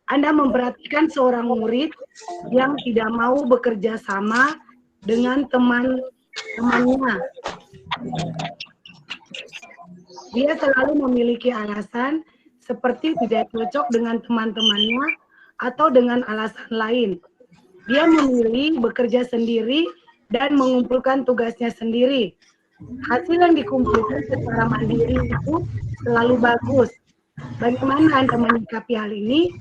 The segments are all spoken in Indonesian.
Anda memperhatikan seorang murid yang tidak mau bekerja sama dengan teman-temannya. Dia selalu memiliki alasan seperti tidak cocok dengan teman-temannya atau dengan alasan lain. Dia memilih bekerja sendiri dan mengumpulkan tugasnya sendiri. Hasil yang dikumpulkan secara mandiri itu selalu bagus. Bagaimana Anda menyikapi hal ini?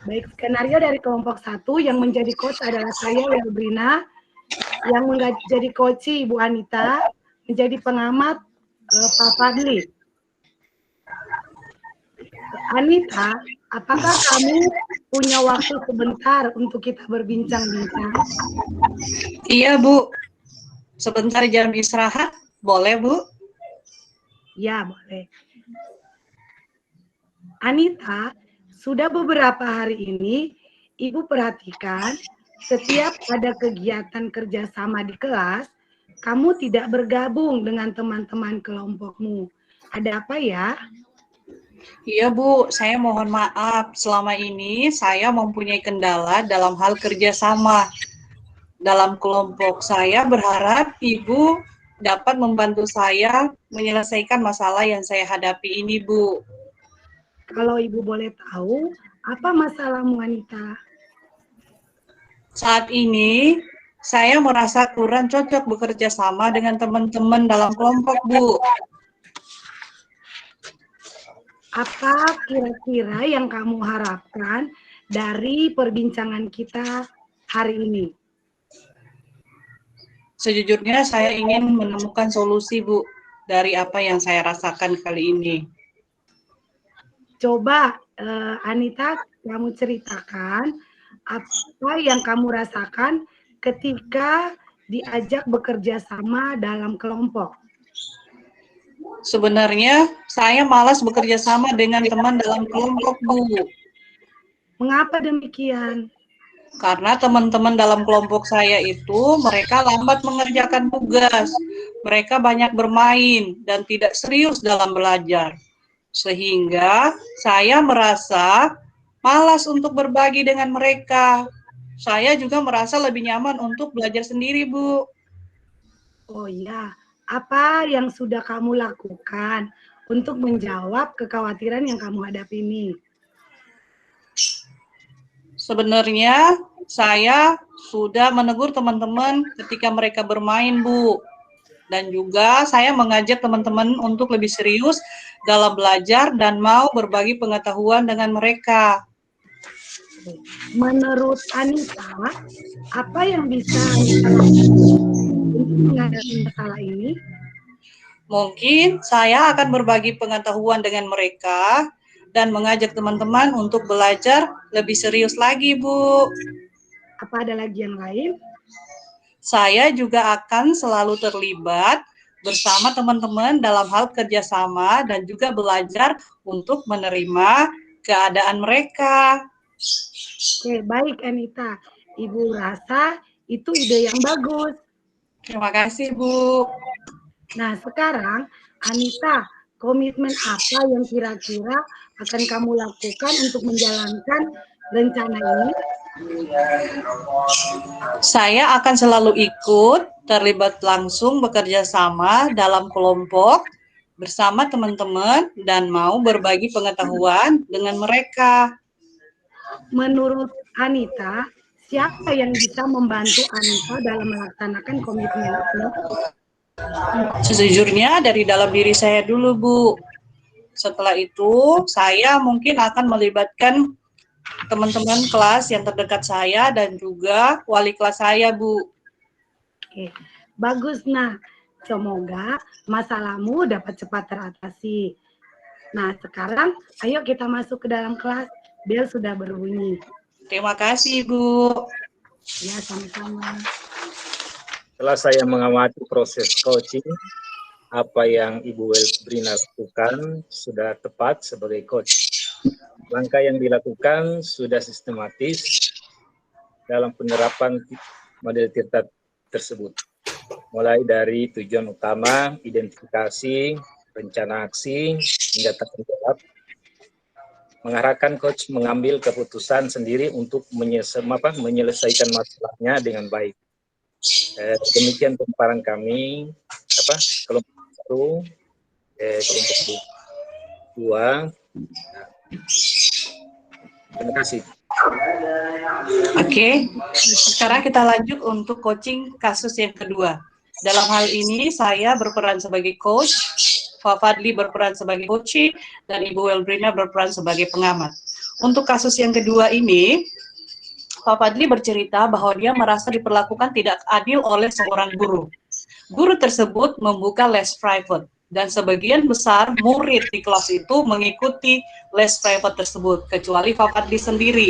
Baik, skenario dari kelompok 1 yang menjadi coach adalah saya, Welbrina, yang menjadi coach Ibu Anita, menjadi pengamat Pak Fadli. Anita, apakah kamu punya waktu sebentar untuk kita berbincang-bincang? Iya, Bu. Sebentar jam istirahat, boleh, Bu? Ya, boleh. Anita, sudah beberapa hari ini Ibu perhatikan setiap ada kegiatan kerjasama di kelas, kamu tidak bergabung dengan teman-teman kelompokmu. Ada apa ya? Iya, Bu. Saya mohon maaf. Selama ini saya mempunyai kendala dalam hal kerjasama. Dalam kelompok saya berharap Ibu dapat membantu saya menyelesaikan masalah yang saya hadapi ini, Bu. Kalau Ibu boleh tahu, apa masalahmu, Anita? Saat ini, saya merasa kurang cocok bekerja sama dengan teman-teman dalam kelompok, Bu. Apa kira-kira yang kamu harapkan dari perbincangan kita hari ini? Sejujurnya, saya ingin menemukan solusi, Bu, dari apa yang saya rasakan kali ini. Coba Anita, kamu ceritakan apa yang kamu rasakan ketika diajak bekerja sama dalam kelompok. Sebenarnya, saya malas bekerja sama dengan teman dalam kelompok, Bu. Mengapa demikian? Karena teman-teman dalam kelompok saya itu, mereka lambat mengerjakan tugas. Mereka banyak bermain dan tidak serius dalam belajar. Sehingga saya merasa malas untuk berbagi dengan mereka. Saya juga merasa lebih nyaman untuk belajar sendiri, Bu. Oh ya, apa yang sudah kamu lakukan untuk menjawab kekhawatiran yang kamu hadapi ini? Sebenarnya saya sudah menegur teman-teman ketika mereka bermain, Bu. Dan juga saya mengajak teman-teman untuk lebih serius dalam belajar dan mau berbagi pengetahuan dengan mereka. Menurut Anita, apa yang bisa Anita lakukan untuk menghadapi masalah ini? Mungkin saya akan berbagi pengetahuan dengan mereka dan mengajak teman-teman untuk belajar lebih serius lagi, Bu. Apa ada lagi yang lain? Saya juga akan selalu terlibat bersama teman-teman dalam hal kerjasama dan juga belajar untuk menerima keadaan mereka. Oke, baik Anita. Ibu rasa itu ide yang bagus. Terima kasih, Bu. Nah, sekarang Anita, komitmen apa yang kira-kira akan kamu lakukan untuk menjalankan rencana ini? Saya akan selalu ikut, terlibat langsung bekerja sama dalam kelompok bersama teman-teman dan mau berbagi pengetahuan dengan mereka. Menurut Anita, siapa yang bisa membantu Anita dalam melaksanakan komitmen ini? Sejujurnya dari dalam diri saya dulu, Bu. Setelah itu, saya mungkin akan melibatkan teman-teman kelas yang terdekat saya dan juga wali kelas saya, Bu. Oke, bagus. Nah, semoga masalahmu dapat cepat teratasi. Nah, sekarang ayo kita masuk ke dalam kelas. Bel sudah berbunyi. Terima kasih, Bu. Ya, sama-sama. Setelah saya mengamati proses coaching, apa yang Ibu Welbrina lakukan sudah tepat sebagai coach. Langkah yang dilakukan sudah sistematis dalam penerapan model Tirta tersebut. Mulai dari tujuan utama, identifikasi, rencana aksi, hingga tanggung jawab, mengarahkan coach mengambil keputusan sendiri untuk menyelesaikan masalahnya dengan baik. Demikian pemaparan kami kelompok 1, kelompok 2. Terima kasih. Oke, sekarang kita lanjut untuk coaching kasus yang kedua. Dalam hal ini saya berperan sebagai coach, Pak Fadli berperan sebagai coach, dan Ibu Welbrina berperan sebagai pengamat. Untuk kasus yang kedua ini, Pak Fadli bercerita bahwa dia merasa diperlakukan tidak adil oleh seorang guru. Guru tersebut membuka les private, dan sebagian besar murid di kelas itu mengikuti les private tersebut, kecuali Pak Fadli sendiri.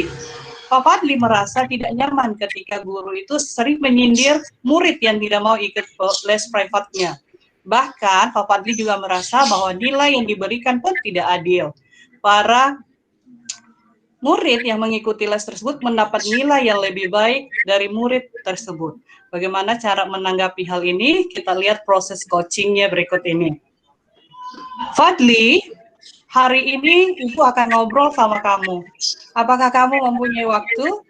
Pak Fadli merasa tidak nyaman ketika guru itu sering menyindir murid yang tidak mau ikut les private-nya. Bahkan Pak Fadli juga merasa bahwa nilai yang diberikan pun tidak adil. Para murid yang mengikuti les tersebut mendapat nilai yang lebih baik dari murid tersebut. Bagaimana cara menanggapi hal ini? Kita lihat proses coachingnya berikut ini. Fadli, hari ini Ibu akan ngobrol sama kamu. Apakah kamu mempunyai waktu?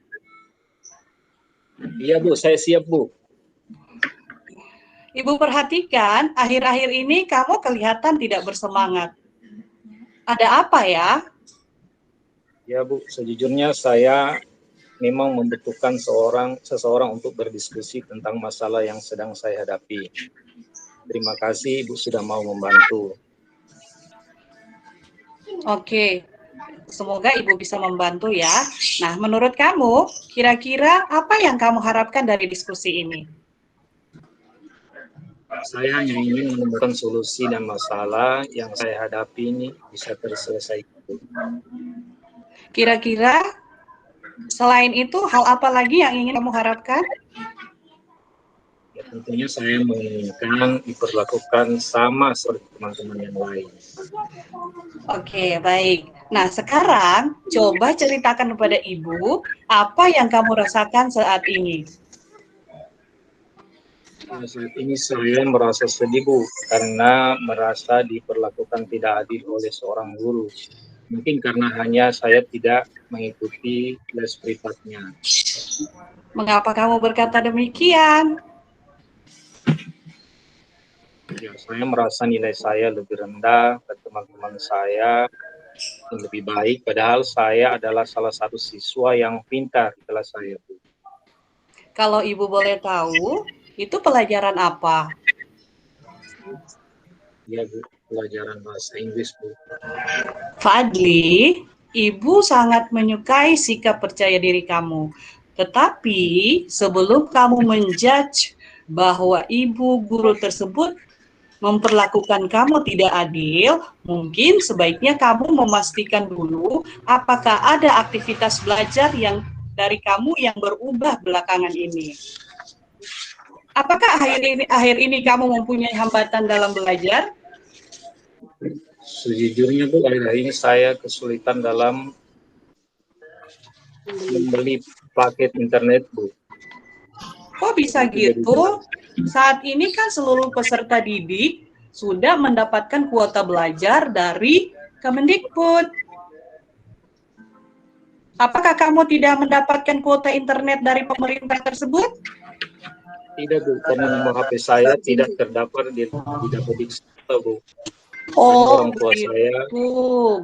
Iya Bu, saya siap Bu. Ibu perhatikan, akhir-akhir ini kamu kelihatan tidak bersemangat. Ada apa ya? Ya Bu, sejujurnya saya memang membutuhkan seseorang untuk berdiskusi tentang masalah yang sedang saya hadapi. Terima kasih Ibu sudah mau membantu. Oke, semoga Ibu bisa membantu ya. Nah, menurut kamu, kira-kira apa yang kamu harapkan dari diskusi ini? Saya hanya ingin menemukan solusi dan masalah yang saya hadapi ini bisa terselesaikan. Kira-kira selain itu, hal apa lagi yang ingin kamu harapkan? Ya, tentunya saya menginginkan diperlakukan sama seperti teman-teman yang lain. Oke, baik. Nah, sekarang coba ceritakan kepada Ibu apa yang kamu rasakan saat ini. Saat ini saya merasa sedih Bu, karena merasa diperlakukan tidak adil oleh seorang guru. Mungkin karena hanya saya tidak mengikuti les privatnya. Mengapa kamu berkata demikian? Ya, saya merasa nilai saya lebih rendah dan teman-teman saya yang lebih baik, padahal saya adalah salah satu siswa yang pintar di kelas saya, Bu. Kalau Ibu boleh tahu, itu pelajaran apa? Ya, Bu, pelajaran bahasa Inggris, Bu. Fadli, Ibu sangat menyukai sikap percaya diri kamu. Tetapi sebelum kamu menjudge bahwa Ibu guru tersebut memperlakukan kamu tidak adil, mungkin sebaiknya kamu memastikan dulu apakah ada aktivitas belajar yang dari kamu yang berubah belakangan ini. Apakah akhir ini kamu mempunyai hambatan dalam belajar? Sejujurnya Bu, akhir-akhir ini saya kesulitan dalam membeli paket internet, Bu. Kok bisa gitu? Saat ini kan seluruh peserta didik sudah mendapatkan kuota belajar dari Kemendikbud. Apakah kamu tidak mendapatkan kuota internet dari pemerintah tersebut? Tidak Bu, karena nomor HP saya tidak terdaftar di Dapodik, Bu. Oh, orang tua saya.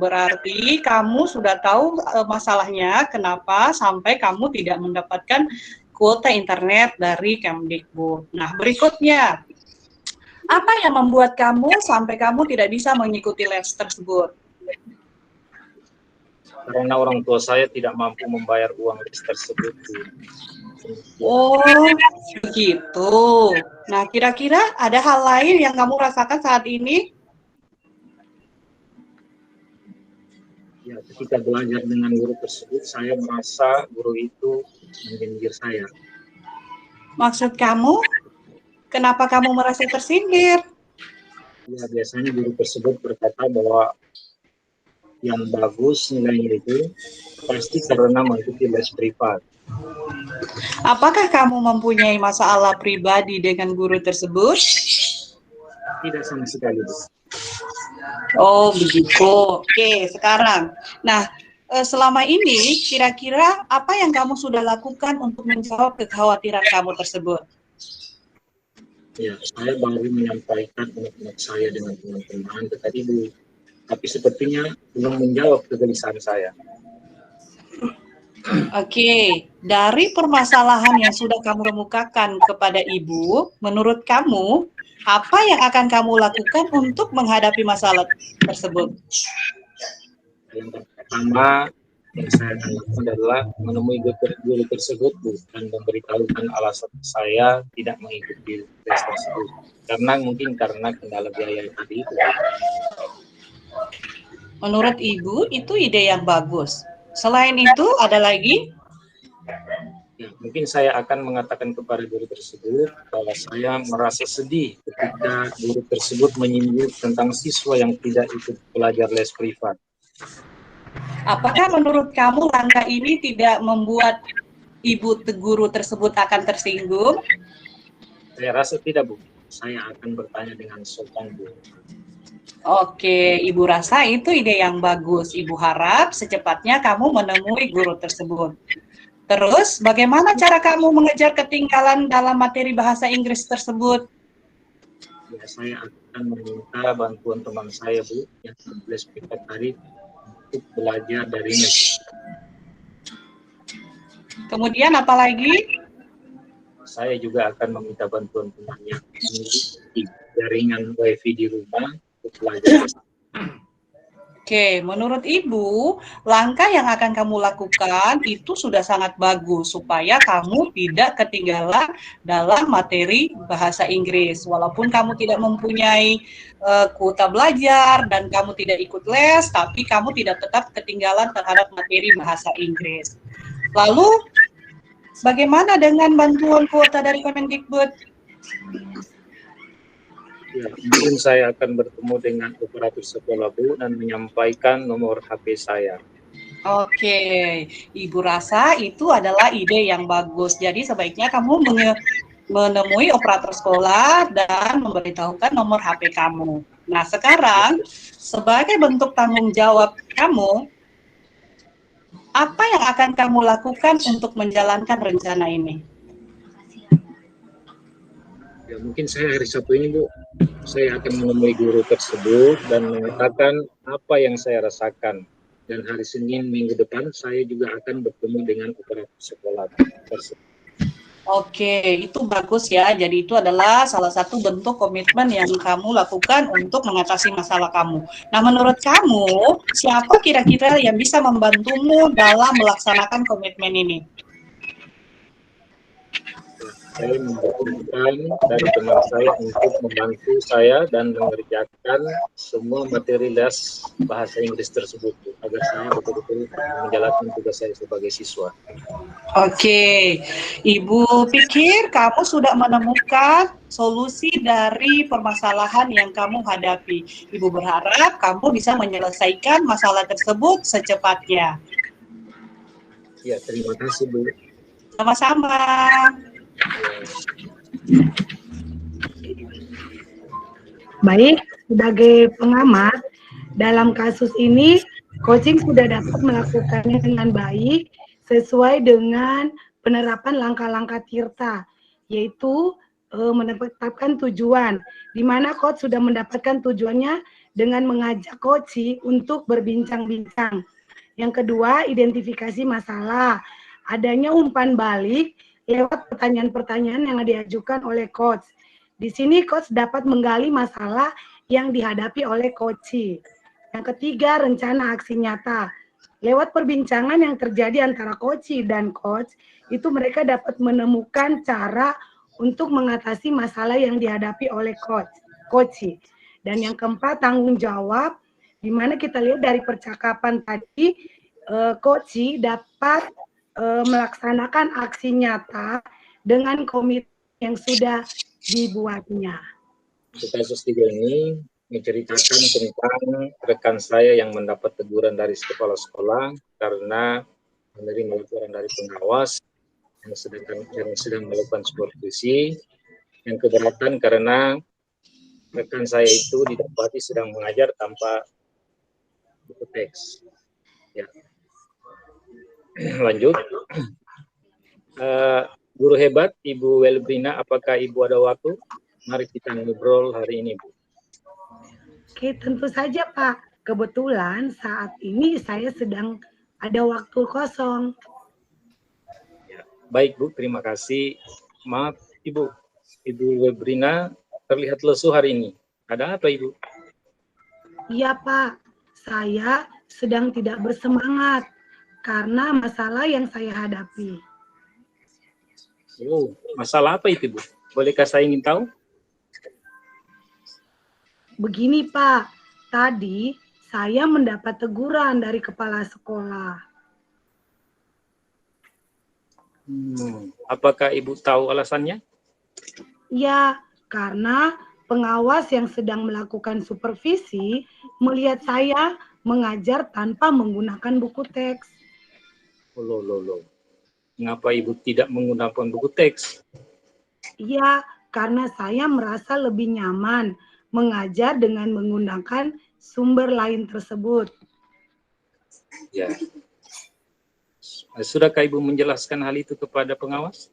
Berarti kamu sudah tahu masalahnya kenapa sampai kamu tidak mendapatkan kuota internet dari Kemdikbud. Nah, berikutnya, apa yang membuat kamu sampai kamu tidak bisa mengikuti les tersebut? Karena orang tua saya tidak mampu membayar uang les tersebut. Oh, begitu. Nah, kira-kira ada hal lain yang kamu rasakan saat ini? Ya, ketika belajar dengan guru tersebut, saya merasa guru itu menyindir saya. Maksud kamu, kenapa kamu merasa tersindir? Ya, biasanya guru tersebut berkata bahwa yang bagus nilainya itu pasti karena mengikuti les privat. Apakah kamu mempunyai masalah pribadi dengan guru tersebut? Tidak sama sekali, Bu. Oh, begitu. Oke, sekarang. Nah, selama ini kira-kira apa yang kamu sudah lakukan untuk menjawab kekhawatiran kamu tersebut? Ya, saya baru menyampaikan unek-unek saya dengan teman-teman ke Ibu, tapi sepertinya belum menjawab kegelisahan saya. Oke, dari permasalahan yang sudah kamu kemukakan kepada Ibu, menurut kamu, apa yang akan kamu lakukan untuk menghadapi masalah tersebut? Yang pertama yang saya akan lakukan adalah menemui guru tersebut, Bu, dan memberitahukan alasan saya tidak mengikuti tes tersebut. Karena kendala biaya tadi itu. Menurut Ibu, itu ide yang bagus. Selain itu, ada lagi? Ya, mungkin saya akan mengatakan kepada guru tersebut bahwa saya merasa sedih ketika guru tersebut menyinggung tentang siswa yang tidak ikut belajar les privat. Apakah menurut kamu langkah ini tidak membuat Ibu guru tersebut akan tersinggung? Saya rasa tidak, Bu. Saya akan bertanya dengan sopan, Bu. Oke, Ibu rasa itu ide yang bagus. Ibu harap secepatnya kamu menemui guru tersebut. Terus, bagaimana cara kamu mengejar ketinggalan dalam materi bahasa Inggris tersebut? Ya, saya akan meminta bantuan teman saya, Bu, yang les privat tadi untuk belajar dari net. Kemudian apa lagi? Saya juga akan meminta bantuan teman yang memiliki jaringan WiFi di rumah untuk belajar. Oke, menurut Ibu, langkah yang akan kamu lakukan itu sudah sangat bagus supaya kamu tidak ketinggalan dalam materi bahasa Inggris. Walaupun kamu tidak mempunyai kuota belajar dan kamu tidak ikut les, tapi kamu tidak tetap ketinggalan terhadap materi bahasa Inggris. Lalu, bagaimana dengan bantuan kuota dari Kemendikbud? Ya, mungkin saya akan bertemu dengan operator sekolah, Bu, dan menyampaikan nomor HP saya. Oke, Ibu rasa itu adalah ide yang bagus. Jadi sebaiknya kamu menemui operator sekolah dan memberitahukan nomor HP kamu. Nah, sekarang sebagai bentuk tanggung jawab kamu, apa yang akan kamu lakukan untuk menjalankan rencana ini? Ya, mungkin saya hari Sabtu ini, Bu, saya akan menemui guru tersebut dan mengatakan apa yang saya rasakan. Dan hari Senin minggu depan saya juga akan bertemu dengan operator sekolah tersebut. Oke, itu bagus ya. Jadi itu adalah salah satu bentuk komitmen yang kamu lakukan untuk mengatasi masalah kamu. Nah, menurut kamu, siapa kira-kira yang bisa membantumu dalam melaksanakan komitmen ini? Saya membutuhkan dari teman saya untuk membantu saya dan mengerjakan semua materi les bahasa Inggris tersebut agar saya betul-betul menjalankan tugas saya sebagai siswa. Oke, Ibu pikir kamu sudah menemukan solusi dari permasalahan yang kamu hadapi. Ibu berharap kamu bisa menyelesaikan masalah tersebut secepatnya. Ya, terima kasih, Bu. Sama-sama. Baik, sebagai pengamat, dalam kasus ini, coaching sudah dapat melakukannya dengan baik sesuai dengan penerapan langkah-langkah Tirta, yaitu menetapkan tujuan, di mana coach sudah mendapatkan tujuannya dengan mengajak coach untuk berbincang-bincang. Yang kedua, identifikasi masalah, adanya umpan balik lewat pertanyaan-pertanyaan yang diajukan oleh coach. Di sini coach dapat menggali masalah yang dihadapi oleh coach. Yang ketiga, rencana aksi nyata. Lewat perbincangan yang terjadi antara coach dan coach, itu mereka dapat menemukan cara untuk mengatasi masalah yang dihadapi oleh coach. Dan yang keempat, tanggung jawab, di mana kita lihat dari percakapan tadi, coach dapat melaksanakan aksi nyata dengan komitmen yang sudah dibuatnya. Untuk kasus 3 ini menceritakan tentang rekan saya yang mendapat teguran dari kepala sekolah karena menerima laporan dari pengawas yang sedang melakukan supervisi, yang keberatan karena rekan saya itu didapati sedang mengajar tanpa buku teks. Ya. Lanjut. Guru hebat, Ibu Welbrina, apakah Ibu ada waktu? Mari kita ngobrol hari ini, Bu. Oke, tentu saja Pak. Kebetulan saat ini saya sedang ada waktu kosong. Ya. Baik Bu, terima kasih. Maaf Ibu, Ibu Welbrina terlihat lesu hari ini. Ada apa Ibu? Iya Pak, saya sedang tidak bersemangat karena masalah yang saya hadapi. Oh, masalah apa itu Bu? Bolehkah saya ingin tahu? Begini Pak, tadi saya mendapat teguran dari kepala sekolah. Apakah Ibu tahu alasannya? Ya, karena pengawas yang sedang melakukan supervisi melihat saya mengajar tanpa menggunakan buku teks. Loh. Mengapa Ibu tidak menggunakan buku teks? Ya, karena saya merasa lebih nyaman mengajar dengan menggunakan sumber lain tersebut. Ya. Sudahkah Ibu menjelaskan hal itu kepada pengawas?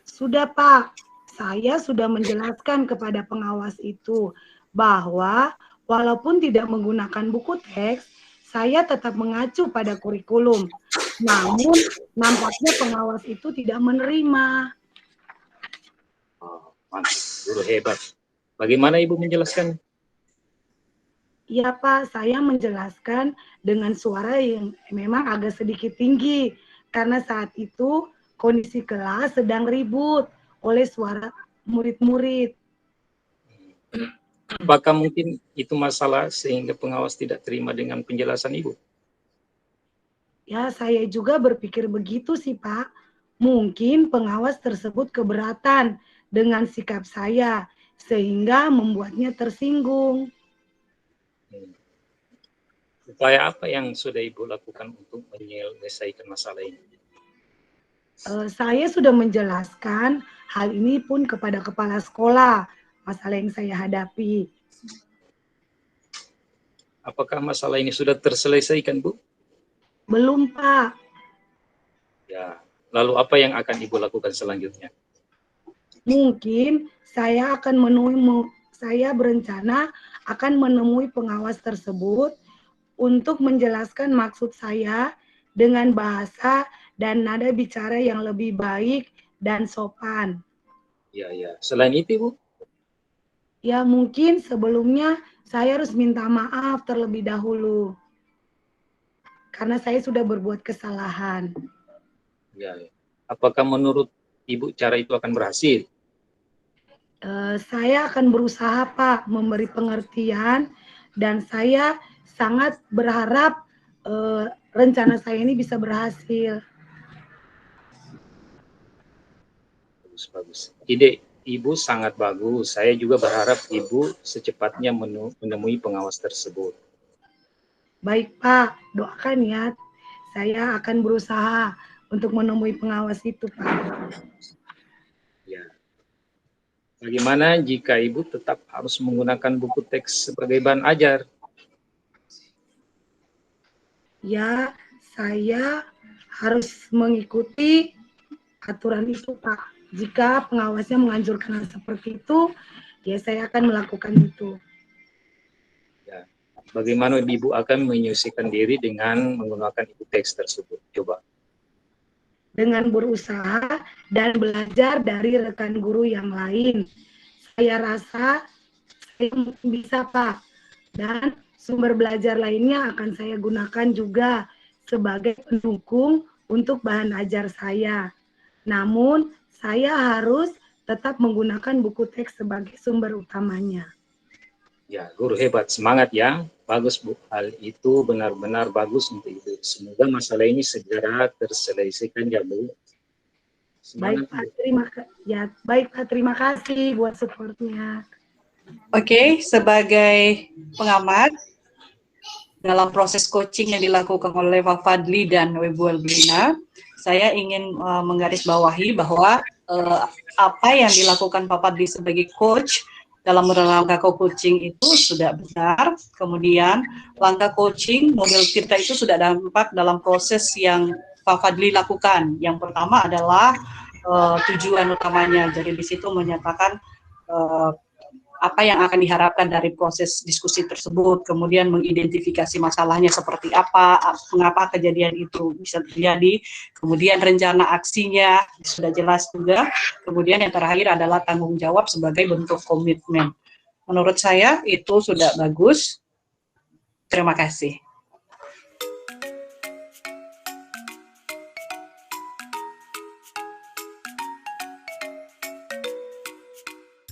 Sudah Pak, saya sudah menjelaskan kepada pengawas itu bahwa walaupun tidak menggunakan buku teks, saya tetap mengacu pada kurikulum. Namun nampaknya pengawas itu tidak menerima. Oh, mantap, guru hebat. Bagaimana Ibu menjelaskan? Ya Pak, saya menjelaskan dengan suara yang memang agak sedikit tinggi. Karena saat itu kondisi kelas sedang ribut oleh suara murid-murid. Apakah mungkin itu masalah sehingga pengawas tidak terima dengan penjelasan Ibu? Ya, saya juga berpikir begitu sih Pak. Mungkin pengawas tersebut keberatan dengan sikap saya, sehingga membuatnya tersinggung. Upaya apa yang sudah Ibu lakukan untuk menyelesaikan masalah ini? Saya sudah menjelaskan hal ini pun kepada kepala sekolah, masalah yang saya hadapi. Apakah masalah ini sudah terselesaikan, Bu? Belum, Pak. Ya, lalu apa yang akan Ibu lakukan selanjutnya? Mungkin saya berencana akan menemui pengawas tersebut untuk menjelaskan maksud saya dengan bahasa dan nada bicara yang lebih baik dan sopan. Ya. Selain itu, Bu? Ya, mungkin sebelumnya saya harus minta maaf terlebih dahulu. Karena saya sudah berbuat kesalahan. Ya. Apakah menurut Ibu cara itu akan berhasil? Saya akan berusaha, Pak, memberi pengertian dan saya sangat berharap rencana saya ini bisa berhasil. Bagus. Ide Ibu sangat bagus. Saya juga berharap Ibu secepatnya menemui pengawas tersebut. Baik, Pak. Doakan ya. Saya akan berusaha untuk menemui pengawas itu, Pak. Ya. Bagaimana jika Ibu tetap harus menggunakan buku teks sebagai bahan ajar? Ya, saya harus mengikuti aturan itu, Pak. Jika pengawasnya menganjurkan hal seperti itu, ya saya akan melakukan itu. Ya. Bagaimana Ibu akan menyucikan diri dengan menggunakan buku teks tersebut? Coba. Dengan berusaha dan belajar dari rekan guru yang lain. Saya rasa saya bisa, Pak. Dan sumber belajar lainnya akan saya gunakan juga sebagai pendukung untuk bahan ajar saya. Namun, saya harus tetap menggunakan buku teks sebagai sumber utamanya. Ya, guru hebat, semangat ya. Bagus, Bu. Hal itu benar-benar bagus untuk Ibu. Semoga masalah ini segera terselesaikan ya, Bu. Semangat, Baik, Pak, terima kasih buat supportnya. Oke, sebagai pengamat dalam proses coaching yang dilakukan oleh Pak Fadli dan Ibu Welbrina, saya ingin menggarisbawahi bahwa apa yang dilakukan Pak Fadli sebagai coach dalam langkah coaching itu sudah benar. Kemudian langkah coaching model kita itu sudah dampak dalam proses yang Pak Fadli lakukan. Yang pertama adalah tujuan utamanya. Jadi di situ menyatakan apa yang akan diharapkan dari proses diskusi tersebut, kemudian mengidentifikasi masalahnya seperti apa, mengapa kejadian itu bisa terjadi, kemudian rencana aksinya sudah jelas juga, kemudian yang terakhir adalah tanggung jawab sebagai bentuk komitmen. Menurut saya itu sudah bagus. Terima kasih.